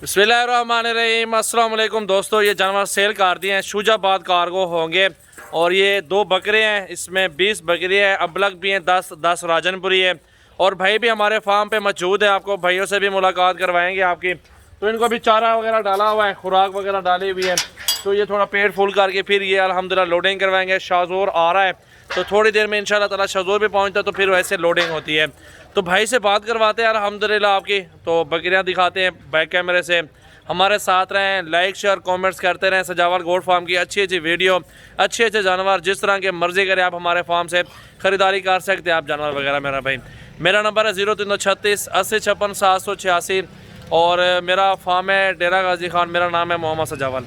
बिस्मिल्लाहिर्रहमानिर्रहीम। अस्सलाम वालेकुम दोस्तों, ये जानवर सेल कर दिए हैं। शुजाबाद कार्गो होंगे और ये 2 बकरे हैं, इसमें 20 बकरी है, अबलग भी हैं 10 राजनपुरी है। और भाई भी हमारे फार्म पे मौजूद है, आपको भाइयों से भी मुलाकात करवाएंगे आपकी। तो इनको भी चारा वगैरह डाला हुआ है, खुराक वगैरह डाली हुई है, तो ये थोड़ा पेट फुल करके फिर ये अल्हम्दुलिल्लाह लोडिंग करवाएंगे। शाजोर आ रहा है तो थोड़ी देर में इंशाल्लाह ताला शाजोर भी पहुंचता है, तो फिर वैसे लोडिंग होती है। तो भाई से बात करवाते हैं अल्हम्दुलिल्लाह आपकी। तो बकरियां दिखाते हैं बैक कैमरे से। हमारे साथ रहें, लाइक शेयर कमेंट्स करते रहें। सजावल गोट फार्म की अच्छी अच्छी वीडियो, अच्छे अच्छे जानवर जिस तरह के मर्जी करें आप हमारे फार्म से ख़रीदारी कर सकते हैं आप जानवर वगैरह। मेरा भाई मेरा नंबर है 0336 80 56 786 और मेरा फार्म है डेरा गाजी खान। मेरा नाम है मोहम्मद सजावल।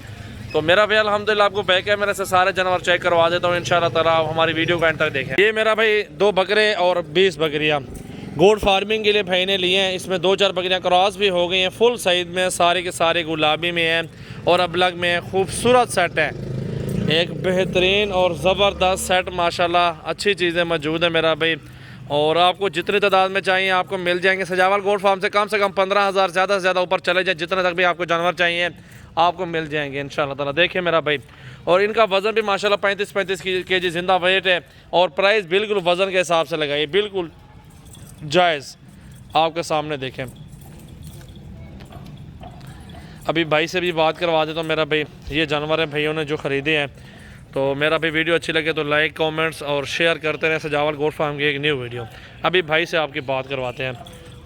तो मेरा भाई अल्हम्दुलिल्लाह आपको बैक कैमरे से सारे जानवर चेक करवा देता हूँ इंशाल्लाह ताला। आप हमारी वीडियो का एंड तक देखें। ये मेरा भाई 2 बकरे और 20 बकरियाँ गोट फार्मिंग के लिए भाई ने लिए हैं। इसमें 2-4 बकरियाँ क्रॉस भी हो गई हैं, फुल साइज में, सारे के सारे गुलाबी में हैं और अबलग में है। खूबसूरत सेट है, एक बेहतरीन और ज़बरदस्त सेट माशाल्लाह। अच्छी चीज़ें मौजूद है मेरा भाई, और आपको जितनी तादाद में चाहिए आपको मिल जाएंगे। सजावल गोट फार्म से कम 15,000 ज़्यादा से ज़्यादा ऊपर चले जाए, जितने तक भी आपको जानवर चाहिए आपको मिल जाएंगे इंशाल्लाह ताला। देखिए मेरा भाई, और इनका वज़न भी माशाल्लाह 35-35 kg ज़िंदा वेट है। और प्राइस बिल्कुल वज़न के हिसाब से लगाइए, बिल्कुल जायज़ आपके सामने देखें। अभी भाई से भी बात करवा देता हूँ मेरा भाई। ये जानवर है भाइयों ने जो ख़रीदे हैं। तो मेरा भी वीडियो अच्छी लगे तो लाइक कमेंट्स और शेयर करते रहें। सजावल गोट फार्म की एक न्यू वीडियो। अभी भाई से आपकी बात करवाते हैं।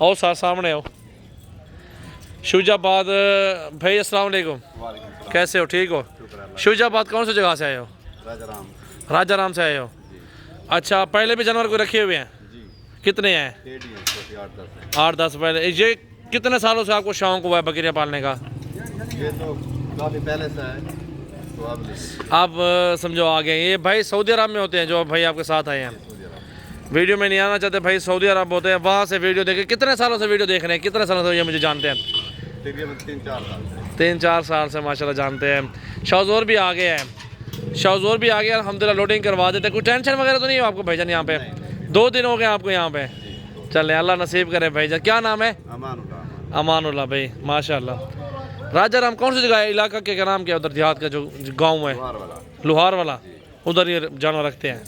और सामने हो शुजाबाद भाई। अस्सलाम वालेकुम, कैसे हो? ठीक हो? शुजाबाद कौन सी जगह से आए हो? राजाराम से आए हो। अच्छा, पहले भी जानवर को रखे हुए हैं? कितने हैं? 8-10 पहले। ये कितने सालों से आपको शौक हुआ है बकरियां पालने का? ये तो काफ़ी पहले से है, तो आप समझो आ गए। ये भाई सऊदी अरब में होते हैं जो भाई आपके साथ आए हैं। वीडियो में नहीं आना चाहते भाई, सऊदी अरब होते हैं, वहाँ से वीडियो देखे। कितने सालों से वीडियो देख रहे हैं? कितने सालों से ये मुझे जानते हैं? 3-4 साल से माशाल्लाह जानते हैं। शाजोर भी आ गया है, शाजोर भी आ गया अल्हम्दुलिल्लाह। लोडिंग करवा देते हैं। कोई टेंशन वगैरह तो नहीं है आपको भाईजान? यहाँ पे 2 दिन हो गए आपको यहाँ पे? चलें, अल्लाह नसीब करे भाईजान। क्या नाम है? अमानुल्लाह भाई, माशाल्लाह। राजाराम कौन सी जगह है? इलाका के क्या नाम क्या? उधर देहात का जो गाँव है लोहार वाला, उधर ये जानवर रखते हैं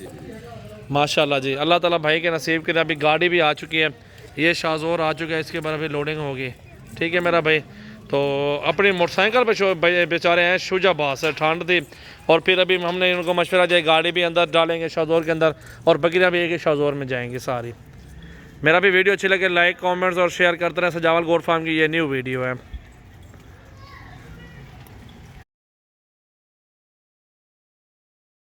माशाल्लाह जी। अल्लाह ताला भाई के नसीब के। अभी गाड़ी भी आ चुकी है, ये शाजोर आ चुका है, इसके बाद अभी लोडिंग होगी। ठीक है मेरा भाई। तो अपनी मोटरसाइकिल पे बेचारे हैं शुजाबाद से, ठंड थी और फिर अभी हमने इनको मशवरा दिया गाड़ी भी अंदर डालेंगे शाजोर के अंदर, और बकरियाँ भी एक ही शाजोर में जाएंगी सारी। मेरा भी वीडियो अच्छी लगे लाइक कमेंट्स और शेयर करते रहें। सजावल गोट फार्म की ये न्यू वीडियो है।